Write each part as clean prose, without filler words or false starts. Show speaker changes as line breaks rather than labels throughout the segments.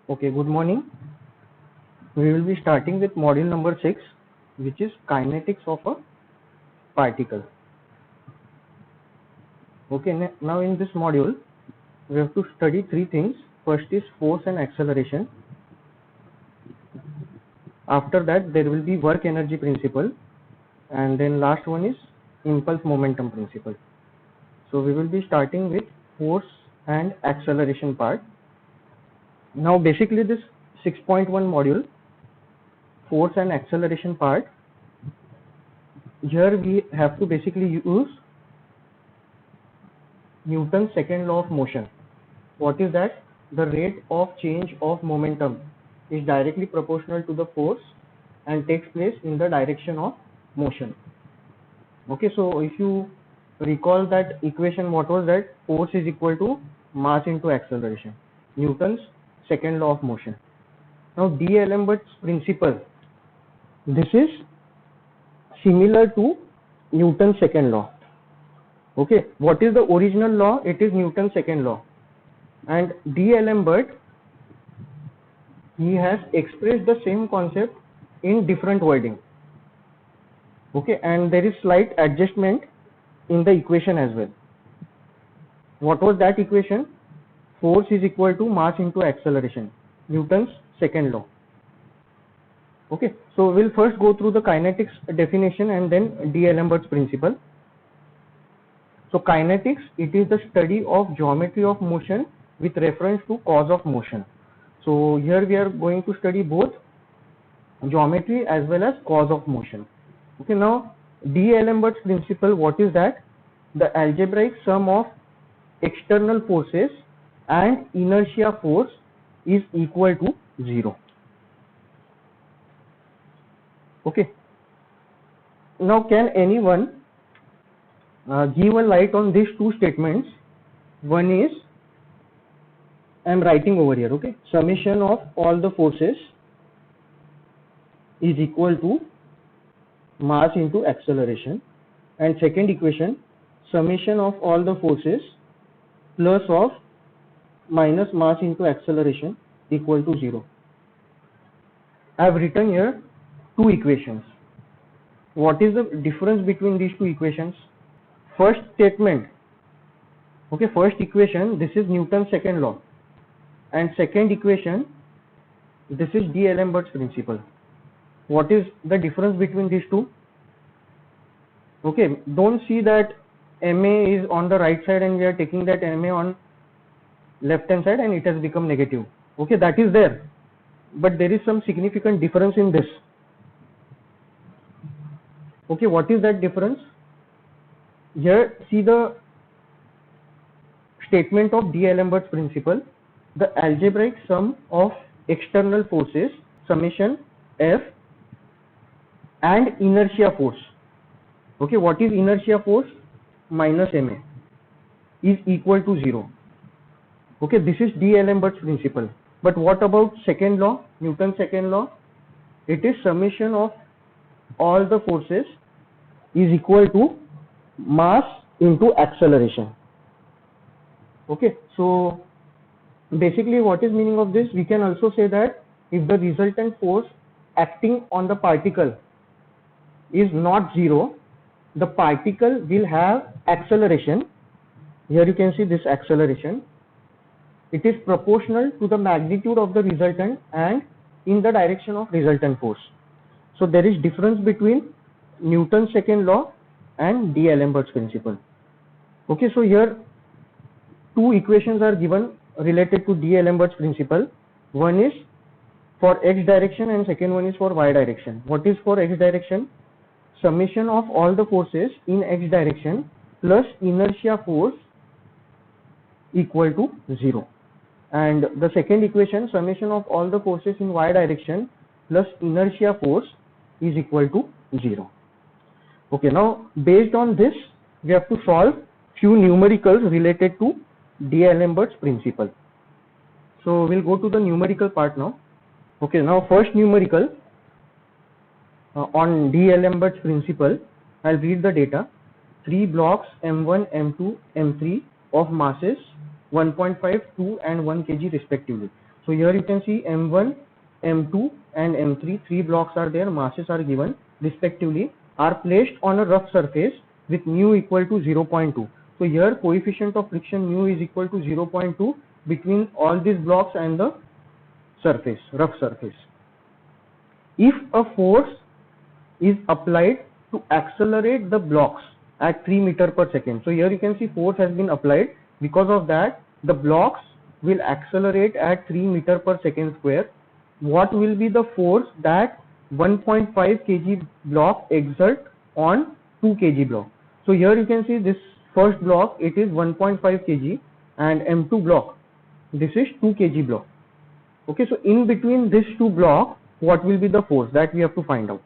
Okay, good morning. We will be starting with module number 6, which is kinetics of a particle. Okay, now in this module, we have to study three things. First is force and acceleration. After that, there will be work energy principle. And then last one is impulse momentum principle. So we will be starting with force and acceleration part. Now basically this 6.1 module, force and acceleration part, here we have to basically use Newton's second law of motion. What is that? The rate of change of momentum is directly proportional to the force and takes place in the direction of motion. Okay, so if you recall that equation, what was that? Force is equal to mass into acceleration. Newton's second law of motion. Now D'Alembert's principle. This is similar to Newton's second law. Okay, what is the original law? It is Newton's second law. And D'Alembert, he has expressed the same concept in different wording. Okay, and there is slight adjustment in the equation as well. What was that equation? Force is equal to mass into acceleration, Newton's second law. Okay, so we'll first go through the kinetics definition and then D'Alembert's principle. So kinetics, it is the study of geometry of motion with reference to cause of motion. So here we are going to study both geometry as well as cause of motion. Okay, now D'Alembert's principle, what is that? The algebraic sum of external forces and inertia force is equal to 0. Okay, now can anyone give a light on these two statements? One is, I am writing over here, okay, summation of all the forces is equal to mass into acceleration, and second equation, summation of all the forces plus of minus mass into acceleration equal to 0. I have written here two equations. What is the difference between these two equations? First statement, okay, first equation, this is Newton's second law, and second equation, this is D'Alembert's principle. What is the difference between these two? Okay, don't see that MA is on the right side and we are taking that MA on left hand side and it has become negative. Okay, that is there, but there is some significant difference in this. Okay, what is that difference? Here, see the statement of D'Alembert's principle, the algebraic sum of external forces, summation F, and inertia force. Okay, what is inertia force? Minus MA is equal to 0. Okay, this is D'Alembert's principle. But what about second law, Newton's second law? It is summation of all the forces is equal to mass into acceleration. Okay, so basically what is meaning of this? We can also say that if the resultant force acting on the particle is not 0, the particle will have acceleration. Here you can see this acceleration. It is proportional to the magnitude of the resultant and in the direction of resultant force. So there is difference between Newton's second law and D'Alembert's principle. Okay, so here two equations are given related to D'Alembert's principle. One is for x direction and second one is for y direction. What is for x direction? Summation of all the forces in x direction plus inertia force equal to 0. And the second equation, summation of all the forces in y direction plus inertia force is equal to 0. Okay, now based on this, we have to solve few numericals related to D'Alembert's principle. So we'll go to the numerical part now. Okay, now first numerical on D'Alembert's principle, I'll read the data. 3 blocks M1, M2, M3 of masses 1.5, 2 and 1 kg respectively. So here you can see M1, M2 and M3, three blocks are there, masses are given respectively, are placed on a rough surface with mu equal to 0.2. So here coefficient of friction mu is equal to 0.2 between all these blocks and the surface, rough surface. If a force is applied to accelerate the blocks at 3 meter per second. So here you can see force has been applied. Because of that, the blocks will accelerate at 3 meter per second square. What will be the force that 1.5 kg block exert on 2 kg block? So here you can see this first block, it is 1.5 kg, and M2 block, this is 2 kg block. Okay, so in between these two blocks, what will be the force that we have to find out?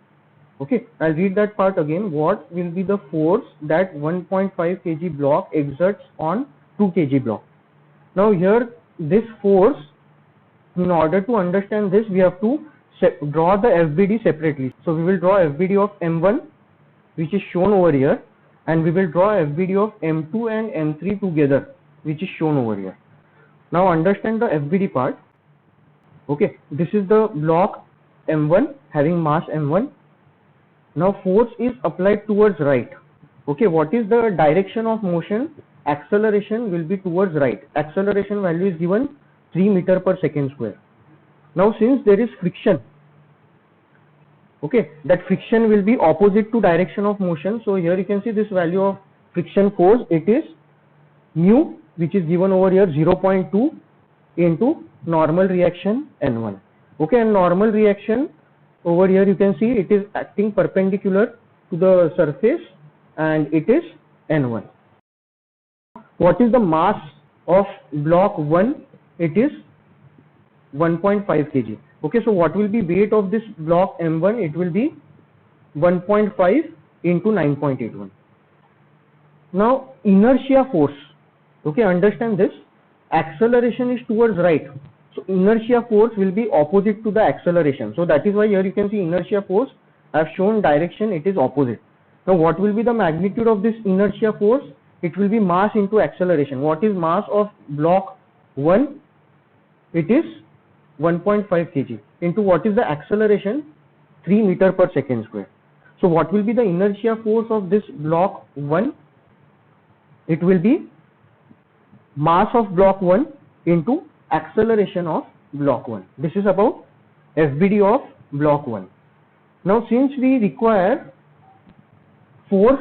Okay, I'll read that part again. What will be the force that 1.5 kg block exerts on 2 kg block? Now here, this force, in order to understand this, we have to draw the FBD separately. So we will draw FBD of M1, which is shown over here, and we will draw FBD of M2 and M3 together, which is shown over here. Now understand the FBD part. Okay, this is the block M1 having mass M1. Now force is applied towards right. Okay, what is the direction of motion? Acceleration will be towards right. Acceleration value is given 3 meter per second square. Now since there is friction, okay, that friction will be opposite to direction of motion. So here you can see this value of friction force, it is mu, which is given over here 0.2 into normal reaction N1. Okay, and normal reaction over here you can see it is acting perpendicular to the surface and it is N1. What is the mass of block 1? It is 1.5 kg. Okay, so what will be weight of this block M1? It will be 1.5 into 9.81. Now inertia force. Okay, understand this. Acceleration is towards right. So inertia force will be opposite to the acceleration. So that is why here you can see inertia force. I have shown direction, it is opposite. Now what will be the magnitude of this inertia force? It will be mass into acceleration. What is mass of block 1? It is 1.5 kg. Into what is the acceleration? 3 meter per second square. So what will be the inertia force of this block 1? It will be mass of block 1 into acceleration of block 1. This is about FBD of block 1. Now since we require force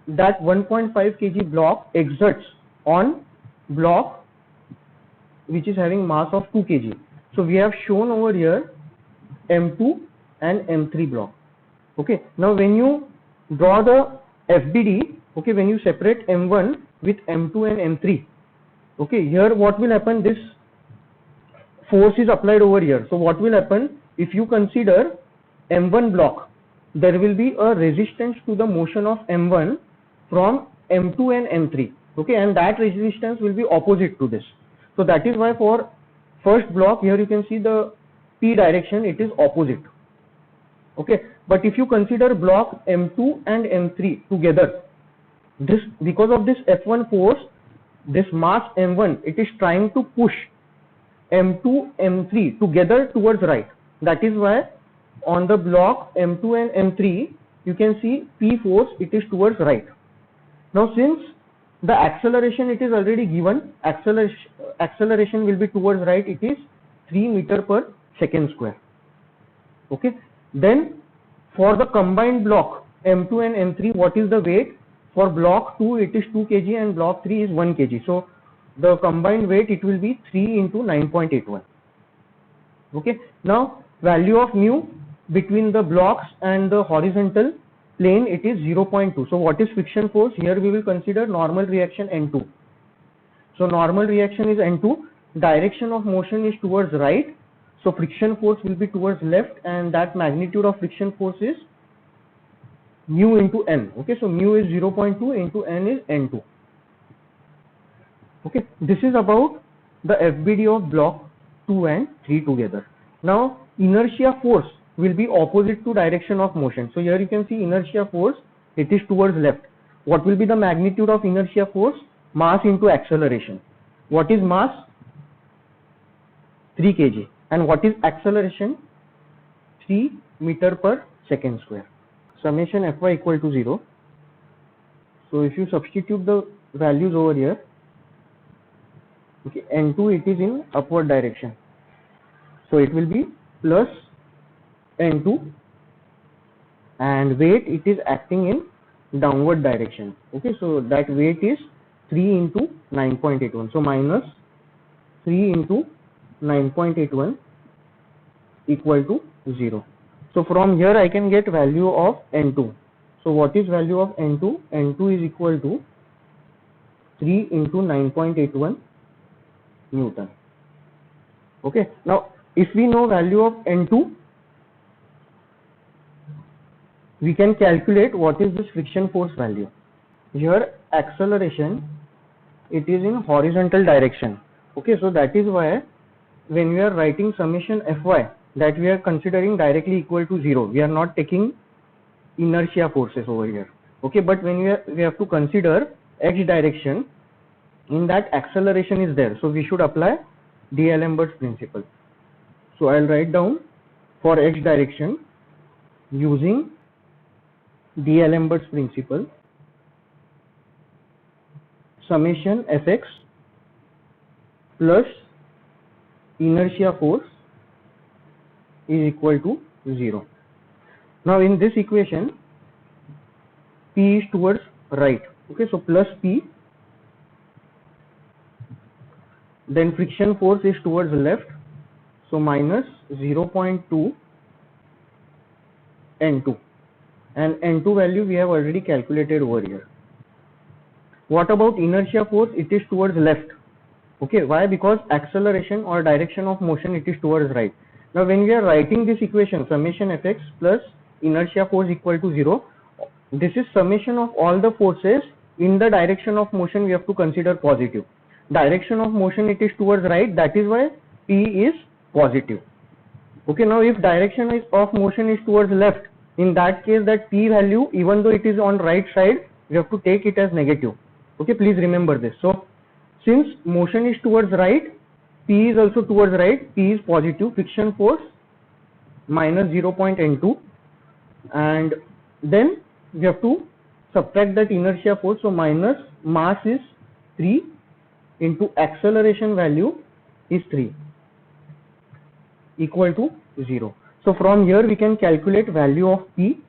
that 1.5 kg block exerts on block which is having mass of 2 kg. So we have shown over here M2 and M3 block. Okay, now when you draw the FBD, okay, when you separate M1 with M2 and M3, okay, here what will happen? This force is applied over here. So what will happen? If you consider M1 block, there will be a resistance to the motion of M1 from M2 and M3. Okay, and that resistance will be opposite to this. So that is why for first block here you can see the P direction, it is opposite. Okay, but if you consider block M2 and M3 together, this because of this F1 force, this mass M1, it is trying to push M2, M3 together towards right. That is why on the block M2 and M3, you can see P force, it is towards right. Now since the acceleration it is already given, acceleration will be towards right, it is 3 meter per second square. Okay, then for the combined block M2 and M3, what is the weight? For block 2 it is 2 kg and block 3 is 1 kg. So the combined weight it will be 3 into 9.81. Okay, now value of mu between the blocks and the horizontal plane, it is 0.2. So what is friction force? Here we will consider normal reaction N2. So normal reaction is N2, direction of motion is towards right, so friction force will be towards left, and that magnitude of friction force is mu into N. Okay, so mu is 0.2 into N is N2. Okay, this is about the FBD of block 2 and 3 together. Now inertia force will be opposite to direction of motion. So here you can see inertia force, it is towards left. What will be the magnitude of inertia force? Mass into acceleration. What is mass? 3 kg. And what is acceleration? 3 meter per second square. Summation Fy equal to 0. So if you substitute the values over here, okay, N2 it is in upward direction. So it will be plus N2, and weight it is acting in downward direction. Okay, so that weight is 3 into 9.81. So minus 3 into 9.81 equal to 0. So from here I can get value of N2. So what is value of N2? N2 is equal to 3 into 9.81 Newton. Okay, now if we know value of N2, we can calculate what is this friction force value. Here acceleration, it is in horizontal direction. Okay, so that is why when we are writing summation Fy, that we are considering directly equal to 0. We are not taking inertia forces over here. Okay, but when we have to consider x direction, in that acceleration is there. So we should apply D'Alembert's principle. So I'll write down for x direction using D'Alembert's principle, summation Fx plus inertia force is equal to 0. Now in this equation, P is towards right. Okay, so plus P, then friction force is towards left, so minus 0.2 N2, and N2 value we have already calculated over here. What about inertia force? It is towards left. Okay, why? Because acceleration or direction of motion it is towards right. Now when we are writing this equation, summation Fx plus inertia force equal to 0, this is summation of all the forces in the direction of motion. We have to consider positive. Direction of motion it is towards right, that is why P is positive. Okay, now if direction of motion is towards left, in that case that P value, even though it is on right side, we have to take it as negative. Okay, please remember this. So since motion is towards right, P is also towards right, P is positive, friction force minus 0.N2, and then we have to subtract that inertia force. So minus mass is 3 into acceleration value is 3 equal to 0. So from here we can calculate value of P.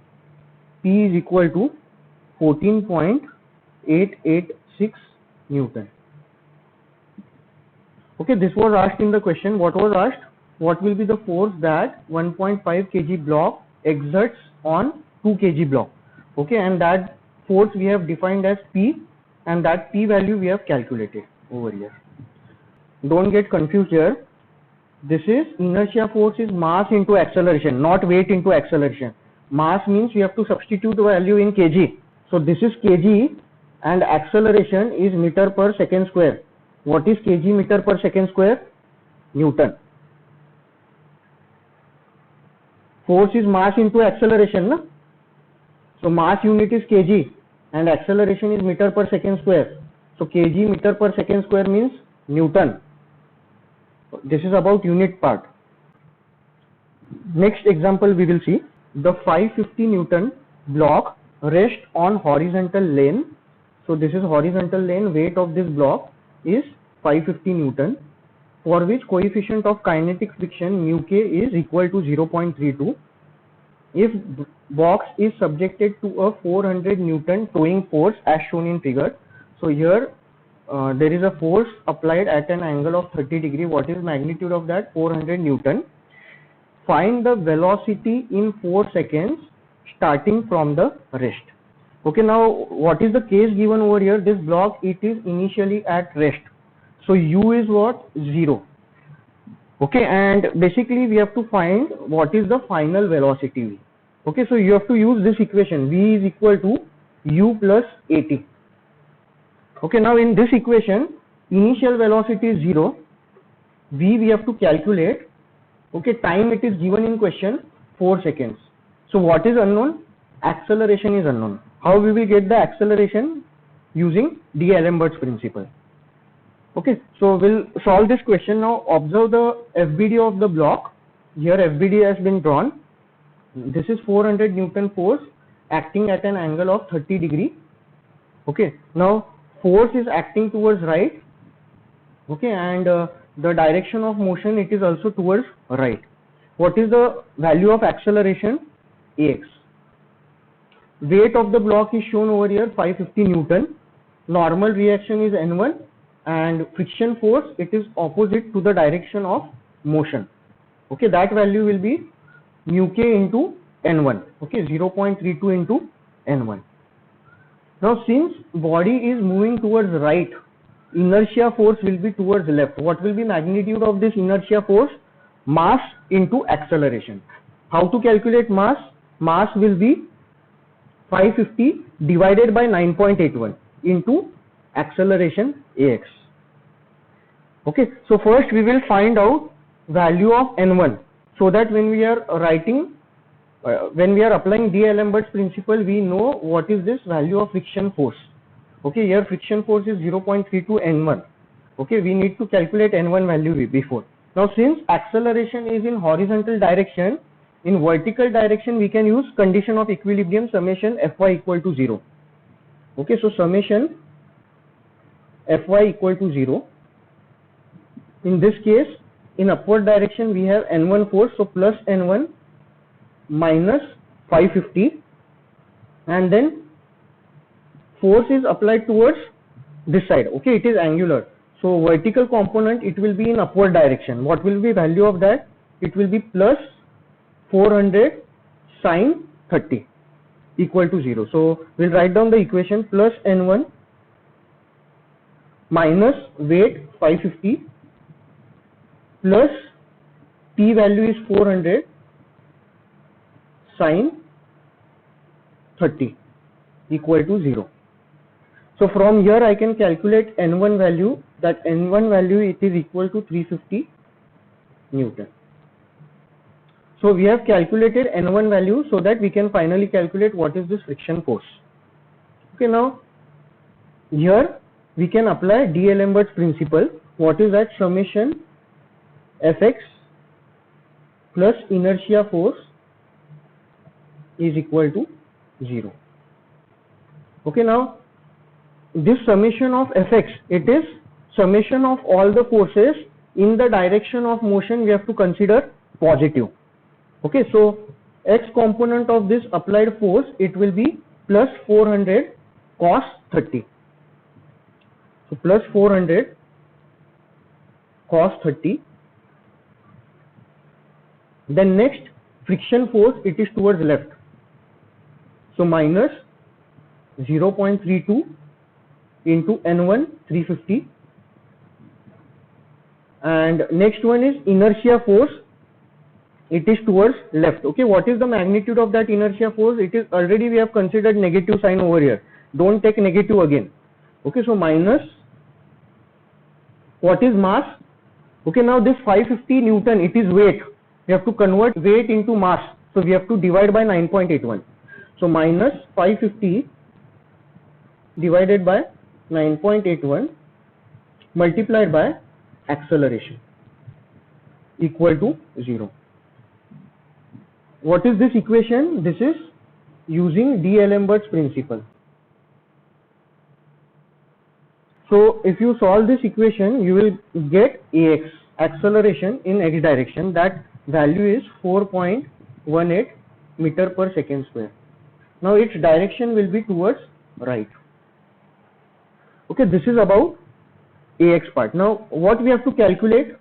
P is equal to 14.886 Newton. Okay, this was asked in the question. What was asked? What will be the force that 1.5 kg block exerts on 2 kg block? Okay, and that force we have defined as P, and that P value we have calculated over here. Don't get confused here. This is inertia force is mass into acceleration, not weight into acceleration. Mass means we have to substitute the value in kg. So this is kg and acceleration is meter per second square. What is kg meter per second square? Newton. Force is mass into acceleration, no? So mass unit is kg and acceleration is meter per second square. So kg meter per second square means Newton. This is about unit part. Next example we will see. The 550 Newton block rests on horizontal lane. So this is horizontal lane. Weight of this block is 550 Newton, for which coefficient of kinetic friction mu k is equal to 0.32. If box is subjected to a 400 Newton towing force as shown in figure. So here there is a force applied at an angle of 30 degree. What is magnitude of that? 400 Newton. Find the velocity in 4 seconds starting from the rest. Okay, now what is the case given over here? This block, it is initially at rest. So u is what? 0. Okay, and basically we have to find what is the final velocity v. Okay, so you have to use this equation. V is equal to u plus at. Okay, now in this equation, initial velocity is 0. V we have to calculate. Okay, time it is given in question 4 seconds. So what is unknown? Acceleration is unknown. How we will get the acceleration? Using D'Alembert's principle. Okay, so we'll solve this question now. Observe the FBD of the block. Here FBD has been drawn. This is 400 Newton force acting at an angle of 30 degree. Okay, now force is acting towards right. Okay, and the direction of motion, it is also towards right. What is the value of acceleration? Ax. Weight of the block is shown over here, 550 Newton. Normal reaction is N1, and friction force, it is opposite to the direction of motion. Okay, that value will be mu k into N1. Okay, 0.32 into N1. Now since body is moving towards right, inertia force will be towards left. What will be magnitude of this inertia force? Mass into acceleration. How to calculate mass? Mass will be 550 divided by 9.81 into acceleration Ax. Okay, so first we will find out value of N1, so that when we are writing, when we are applying D'Alembert's principle, we know what is this value of friction force. Okay, here friction force is 0.32 N1. Okay, we need to calculate N1 value before. Now since acceleration is in horizontal direction, in vertical direction we can use condition of equilibrium, summation Fy equal to 0. Okay, so summation Fy equal to 0. In this case, in upward direction we have N1 force, so plus N1 minus 550, and then force is applied towards this side. Okay, it is angular, so vertical component, it will be in upward direction. What will be value of that? It will be plus 400 sine 30 equal to 0. So we'll write down the equation: plus N1 minus weight 550 plus P value is 400 sine 30 equal to 0. So from here I can calculate N1 value. That N1 value, it is equal to 350 Newton. So we have calculated N1 value, so that we can finally calculate what is this friction force. Okay, now here we can apply D'Alembert's principle. What is that? Summation Fx plus inertia force is equal to 0. Okay, now this summation of Fx, it is summation of all the forces in the direction of motion. We have to consider positive. Okay, so x component of this applied force, it will be plus 400 cos 30. So plus 400 cos 30. Then next, friction force, it is towards left. So minus 0.32 into N1 350. And next one is inertia force. It is towards left. Okay, what is the magnitude of that inertia force? It is already, we have considered negative sign over here. Don't take negative again. Okay, so minus, what is mass? Okay, now this 550 Newton, it is weight. We have to convert weight into mass. So we have to divide by 9.81. So minus 550 divided by 9.81 multiplied by acceleration equal to 0. What is this equation? This is using D'Alembert's principle. So if you solve this equation, you will get Ax, acceleration in x direction. That value is 4.18 meter per second square. Now its direction will be towards right. Okay, this is about Ax part. Now what we have to calculate?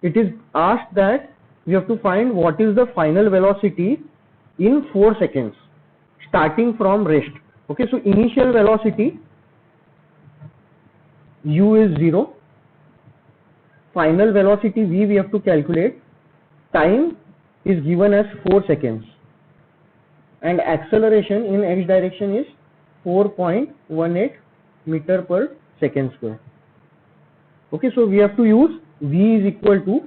It is asked that we have to find what is the final velocity in 4 seconds starting from rest. Okay, so initial velocity u is 0, final velocity v we have to calculate, time is given as 4 seconds, and acceleration in x direction is 4.18 meter per second square. Okay, so we have to use v is equal to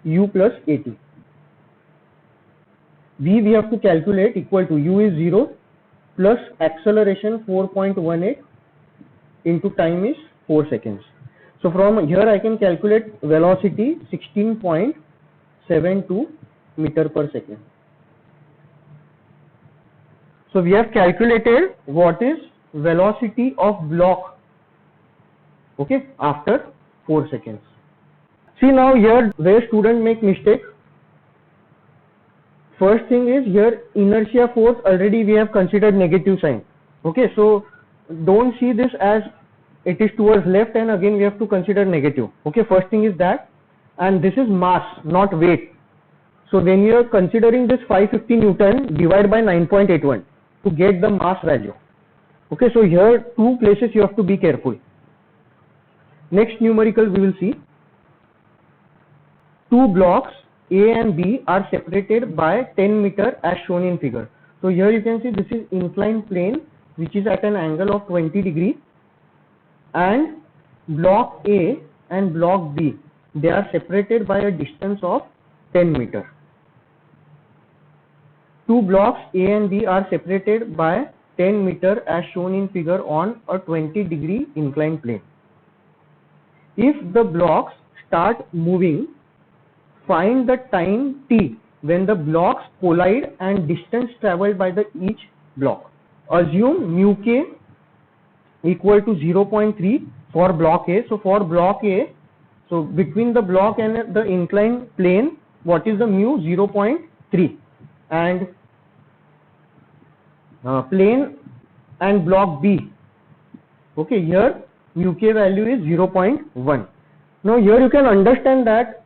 u plus at. V we have to calculate equal to u is 0 plus acceleration 4.18 into time is 4 seconds. So from here I can calculate velocity 16.72 meter per second. So we have calculated what is velocity of block, okay, after 4 seconds. See now here where student make mistake. First thing is here inertia force already we have considered negative sign. Okay, so don't see this as it is towards left and again we have to consider negative. Okay, first thing is that, and this is mass, not weight. So when you are considering this 550 Newton, divide by 9.81 to get the mass value. Okay, so here two places you have to be careful. Next numerical we will see. Two blocks A and B are separated by 10 meter as shown in figure. So here you can see this is inclined plane which is at an angle of 20 degree, and block A and block B, they are separated by a distance of 10 meter. Two blocks A and B are separated by 10 meter as shown in figure on a 20 degree inclined plane. If the blocks start moving, find the time t when the blocks collide and distance traveled by each block. Assume mu k equal to 0.3 for block A. So for block A, so between the block and the inclined plane, what is the mu? 0.3, and plane and block B, okay, here mu k value is 0.1. Now here you can understand that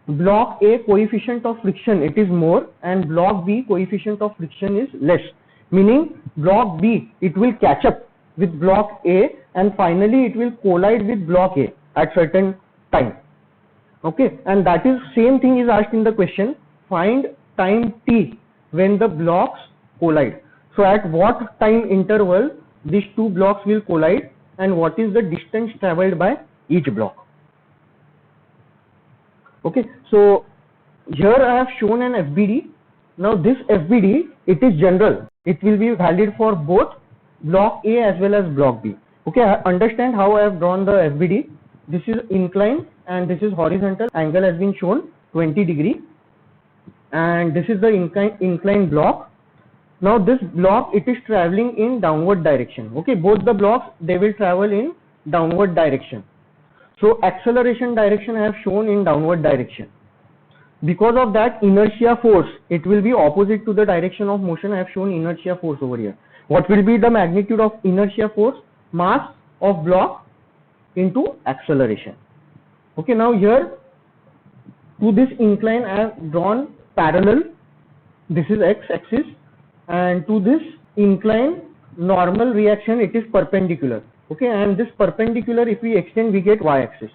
block A coefficient of friction it is more and block B coefficient of friction is less, meaning block B it will catch up with block A and finally it will collide with block A at certain time. Okay, and that is same thing is asked in the question. Find time t when the blocks collide. So at what time interval these two blocks will collide and what is the distance traveled by each block. Okay, so here I have shown an FBD. Now this FBD it is general. It will be valid for both block A as well as block B. Okay, understand how I have drawn the FBD. This is inclined and this is horizontal. Angle has been shown 20 degree, and this is the inclined block. Now this block it is traveling in downward direction. Okay, both the blocks they will travel in downward direction. So acceleration direction I have shown in downward direction. Because of that inertia force it will be opposite to the direction of motion. I have shown inertia force over here. What will be the magnitude of inertia force? Mass of block into acceleration. Okay, now here to this incline I have drawn parallel. This is x-axis, and to this incline normal reaction it is perpendicular. Okay, and this perpendicular if we extend we get y-axis.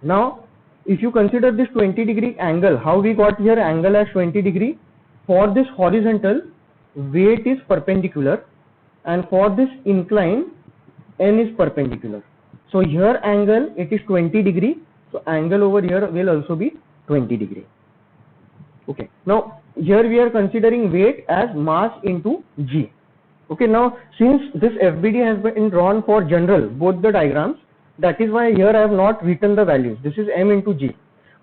Now if you consider this 20 degree angle, how we got here angle as 20 degree? For this horizontal weight is perpendicular and for this incline n is perpendicular. So here angle it is 20 degree, so angle over here will also be 20 degree. Okay, now here we are considering weight as mass into g. Okay, now since this FBD has been drawn for general both the diagrams, that is why here I have not written the values. This is m into g.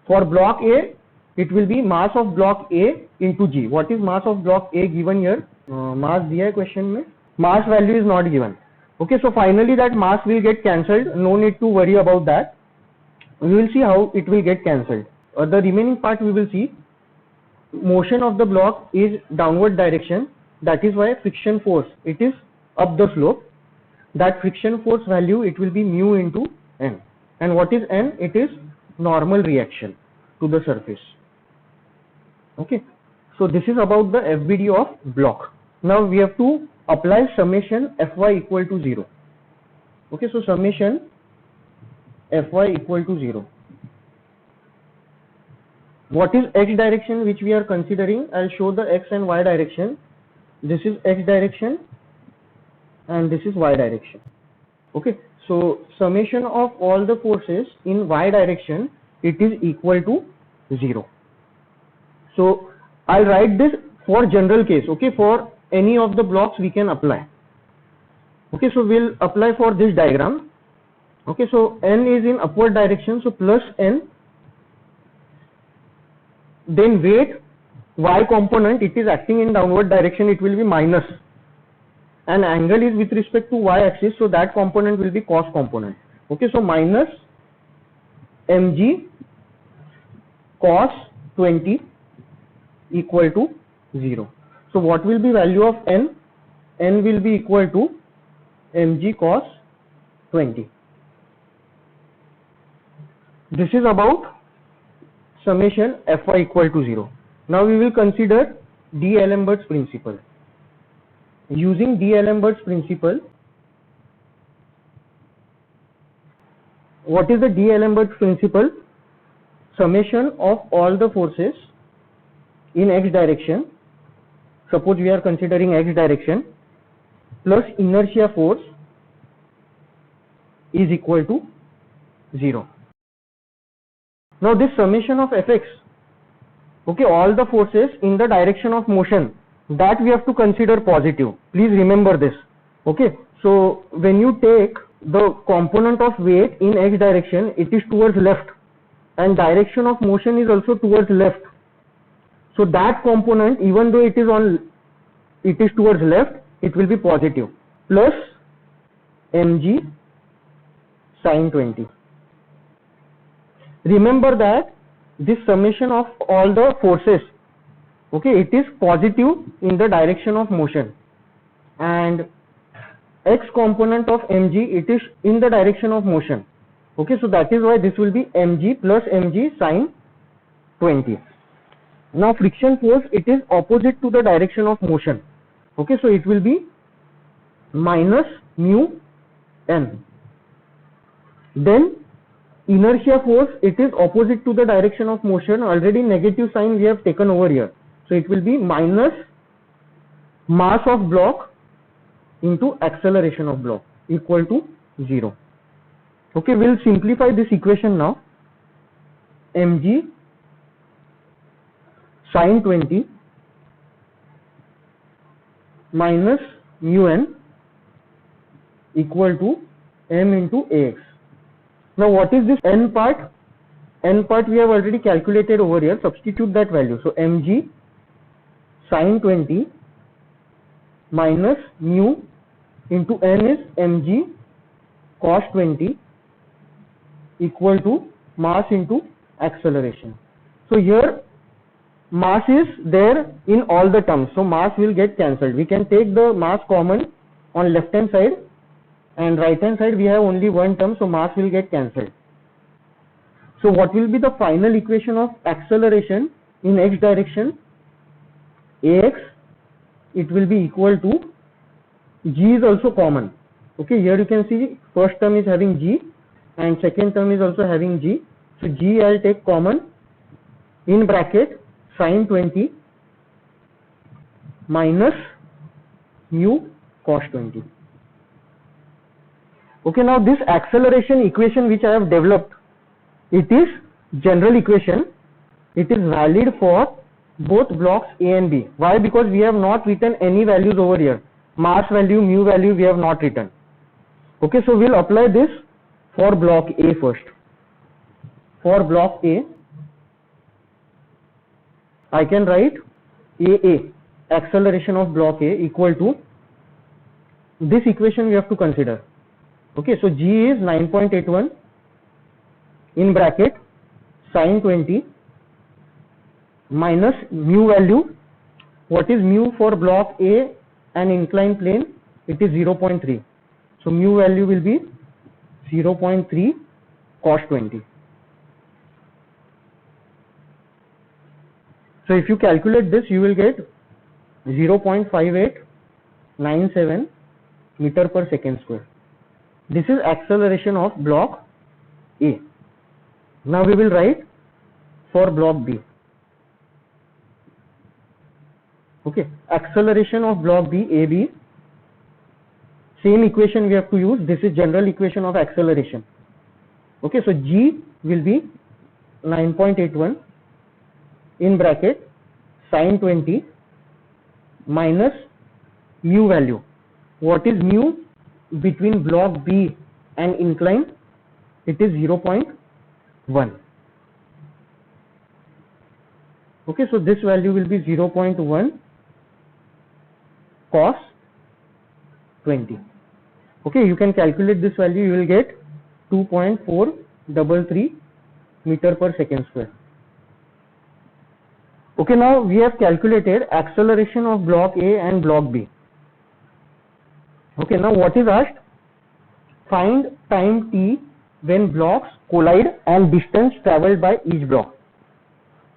For block A it will be mass of block A into g. What is mass of block A given here? Mass diya hai question mein. Mass value is not given. Okay, so finally that mass will get cancelled. No need to worry about that. We will see how it will get cancelled. The remaining part we will see. Motion of the block is downward direction. That is why friction force it is up the slope. That friction force value it will be mu into n. And what is n? It is normal reaction to the surface. Okay, so this is about the FBD of block. Now we have to apply summation Fy equal to 0. Okay, so summation Fy equal to 0. What is x direction which we are considering? I'll show the x and y direction. This is x direction and this is y direction. Okay, so summation of all the forces in y direction it is equal to 0. So I'll write this for general case. Okay, for any of the blocks we can apply. Okay, so we'll apply for this diagram. Okay, so n is in upward direction, so plus n. Then weight y component, it is acting in downward direction, it will be minus, and angle is with respect to y axis, so that component will be cos component. Okay, so minus mg cos 20 equal to 0. So what will be value of n? N will be equal to mg cos 20. This is about summation Fy equal to 0. Now we will consider D'Alembert's principle. Using D'Alembert's principle, what is the D'Alembert's principle? Summation of all the forces in x direction, suppose we are considering x direction, plus inertia force is equal to 0. Now this summation of Fx, okay, all the forces in the direction of motion, that we have to consider positive. Please remember this. Okay, so when you take the component of weight in x direction, it is towards left, and direction of motion is also towards left. So that component, even though it is towards left, it will be positive, plus mg sin 20. Remember that this summation of all the forces, okay, it is positive in the direction of motion, and x component of mg, it is in the direction of motion. Okay, so that is why this will be mg plus mg sin 20. Now friction force, it is opposite to the direction of motion. Okay, so it will be minus mu n. Then inertia force, it is opposite to the direction of motion. Already negative sign we have taken over here, so it will be minus mass of block into acceleration of block equal to 0. Okay, we'll simplify this equation now. Mg sin 20 minus mu n equal to m into ax. Now what is this n part? N part we have already calculated over here. Substitute that value. So mg sin 20 minus mu into n is mg cos 20 equal to mass into acceleration. So here mass is there in all the terms, so mass will get cancelled. We can take the mass common on left hand side, and right hand side we have only one term, so mass will get cancelled. So what will be the final equation of acceleration in x direction? Ax, it will be equal to, g is also common. Okay, here you can see first term is having g and second term is also having g. So g I'll take common, in bracket sin 20 minus mu cos 20. Okay, now this acceleration equation which I have developed, it is general equation. It is valid for both blocks A and B. Why? Because we have not written any values over here. Mass value, mu value we have not written. Okay, so we'll apply this for block A first. For block A, I can write AA, acceleration of block A, equal to this equation we have to consider. Okay, so G is 9.81 in bracket sin 20 minus mu value. What is mu for block A and inclined plane? It is 0.3. So mu value will be 0.3 cos 20. So if you calculate this, you will get 0.5897 meter per second square. This is acceleration of block A. Now we will write for block B. Okay, acceleration of block B, AB. Same equation we have to use. This is general equation of acceleration. Okay, so G will be 9.81 in bracket sin 20 minus mu value. What is mu between block B and incline? it is 0.1. Okay, so this value will be 0.1 cos 20. Okay, you can calculate this value, you will get 2.433 meter per second square. Okay, now we have calculated acceleration of block A and block B. Okay, now what is asked? Find time t when blocks collide and distance traveled by each block.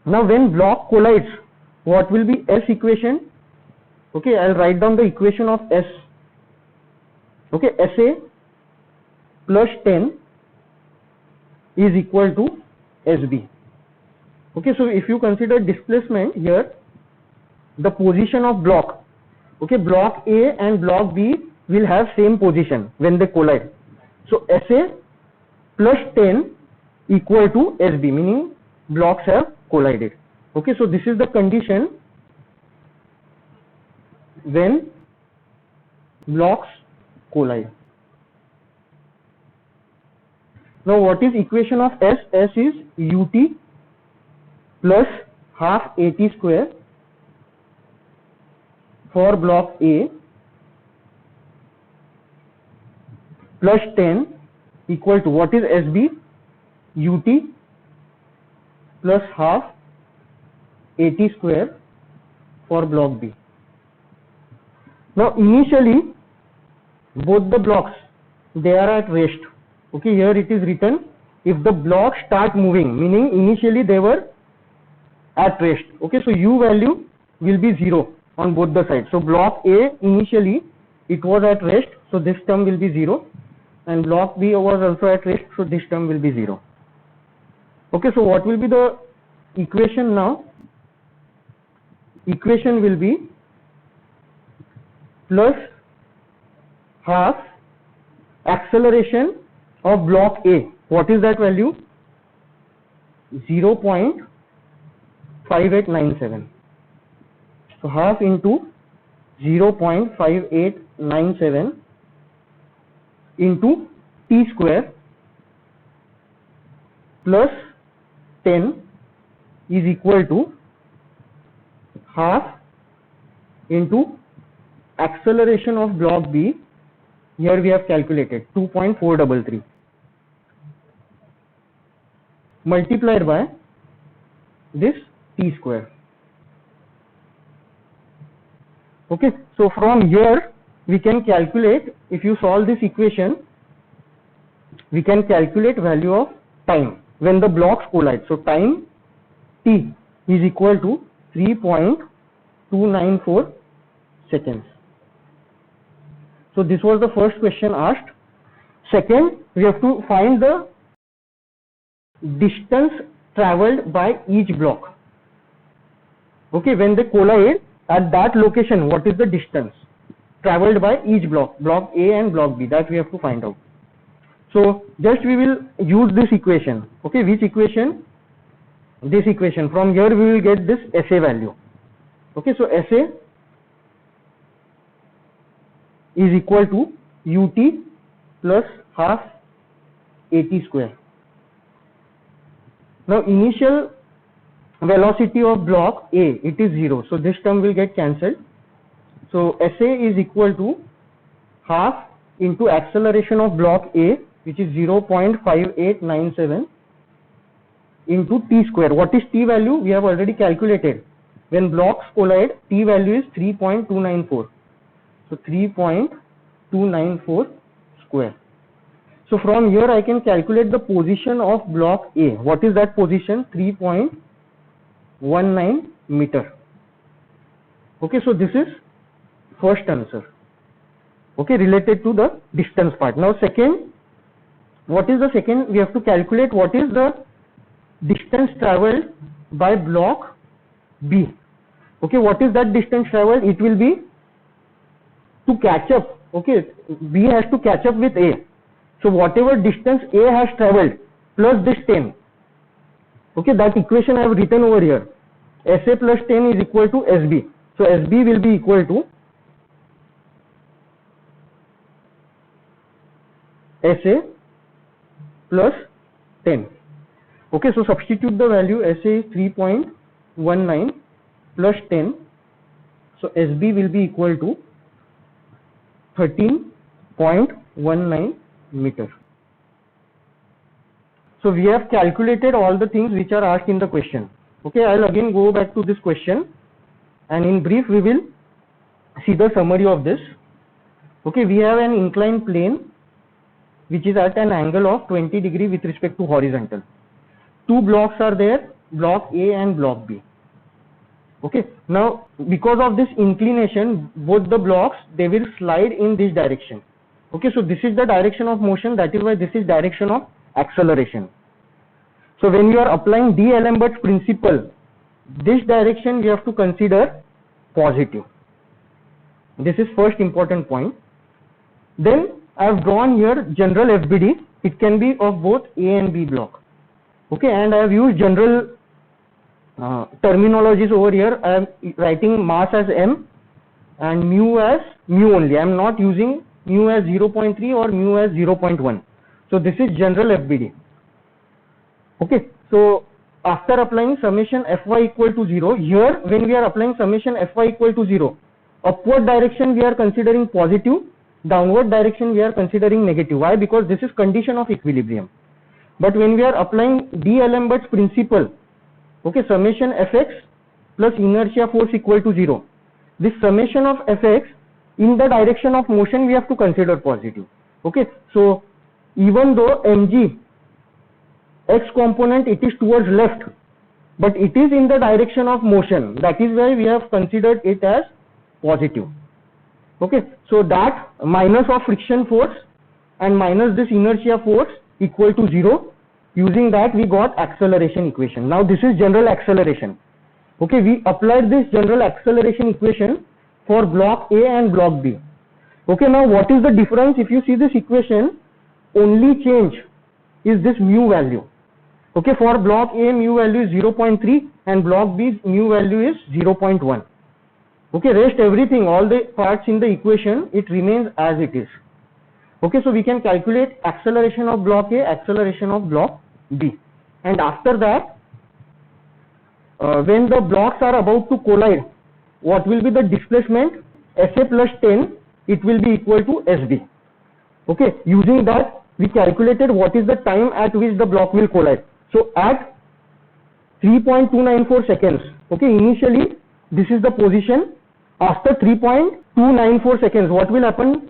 Now when block collides, what will be S equation? Okay, I'll write down the equation of S. Okay, SA plus 10 is equal to SB. Okay, so if you consider displacement here, the position of block, okay, block A and block B will have same position when they collide. So SA plus 10 equal to SB, meaning blocks have collided. Okay, so this is the condition when blocks collide. Now what is equation of S? S is ut plus half at square for block A plus 10 equal to, what is SB? ut plus half at square for block B. Now initially both the blocks, they are at rest. Okay, here it is written, if the blocks start moving, meaning initially they were at rest. Okay, so u value will be 0 on both the sides. So block A initially it was at rest, so this term will be 0, and block B was also at rest, so this term will be 0. Okay, so what will be the equation now? Equation will be plus half acceleration of block A. What is that value? 0.5897. So half into 0.5897 into t square plus 10 is equal to half into acceleration of block B. Here we have calculated 2.433 multiplied by this t square. Okay, so from here we can calculate, if you solve this equation, we can calculate value of time when the blocks collide. So time t is equal to 3.294 seconds. So this was the first question asked. Second, we have to find the distance traveled by each block. Okay, when they collide at that location, what is the distance traveled by each block, block A and block B, that we have to find out. So just we will use this equation. Okay, which equation? This equation. From here we will get this SA value. Okay, so SA is equal to ut plus half at square. Now initial velocity of block A, it is 0, so this term will get cancelled. So SA is equal to half into acceleration of block A, which is 0.5897 into t square. What is t value? We have already calculated. When blocks collide, t value is 3.294. So 3.294 square. So from here I can calculate the position of block A. What is that position? 3.19 meter. Okay, so this is first answer. Okay, related to the distance part. Now second, what is the second? We have to calculate what is the distance traveled by block B. Okay, what is that distance traveled? It will be to catch up. Okay, B has to catch up with A. So whatever distance A has traveled plus this 10. Okay, that equation I have written over here. SA plus 10 is equal to SB. So SB will be equal to SA plus 10. Okay, so substitute the value. SA is 3.19 plus 10. So SB will be equal to 13.19 meter. So we have calculated all the things which are asked in the question. Okay, I'll again go back to this question, and in brief we will see the summary of this. Okay, we have an inclined plane which is at an angle of 20 degree with respect to horizontal. Two blocks are there, block A and block B. Okay, now because of this inclination, both the blocks, they will slide in this direction. Okay, so this is the direction of motion, that is why this is direction of acceleration. So when you are applying D'Alembert's principle, this direction we have to consider positive. This is first important point. Then I have drawn here general FBD. It can be of both A and B block. Okay, and I have used general terminologies over here. I am writing mass as m and mu as mu only. I am not using mu as 0.3 or mu as 0.1. So this is general FBD. Okay, so after applying summation Fy equal to 0, here when we are applying summation Fy equal to 0, upward direction we are considering positive, downward direction we are considering negative. Why? Because this is condition of equilibrium. But when we are applying D'Alembert's principle, okay, summation Fx plus inertia force equal to 0, this summation of Fx in the direction of motion we have to consider positive. Okay, so even though mg x component it is towards left, but it is in the direction of motion, that is why we have considered it as positive. Okay, so that minus of friction force and minus this inertia force equal to 0. Using that we got acceleration equation. Now this is general acceleration. Okay, we applied this general acceleration equation for block A and block B. Okay, now what is the difference? If you see this equation, only change is this mu value. Okay, for block A mu value is 0.3 and block B mu value is 0.1. Okay, rest everything, all the parts in the equation, it remains as it is. Okay, so we can calculate acceleration of block A, acceleration of block B. And after that, when the blocks are about to collide, what will be the displacement? SA plus 10, it will be equal to SB. Okay, using that, we calculated what is the time at which the block will collide. So at 3.294 seconds, okay, initially this is the position. After 3.294 seconds, what will happen?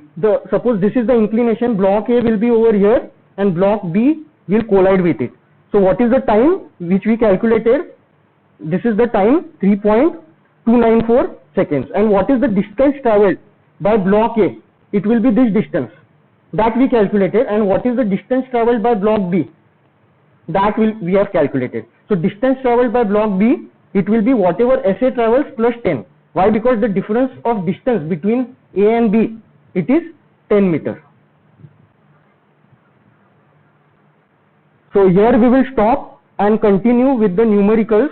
Suppose this is the inclination, block A will be over here and block B will collide with it. So what is the time which we calculated? This is the time, 3.294 seconds. And what is the distance traveled by block A? It will be this distance that we calculated. And what is the distance traveled by block B? That we have calculated. So distance traveled by block B, it will be whatever SA travels plus 10. Why? Because the difference of distance between A and B, it is 10 meters. So here we will stop and continue with the numericals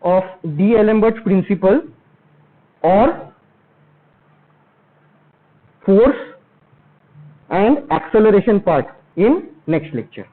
of D'Alembert's principle or force and acceleration part in next lecture.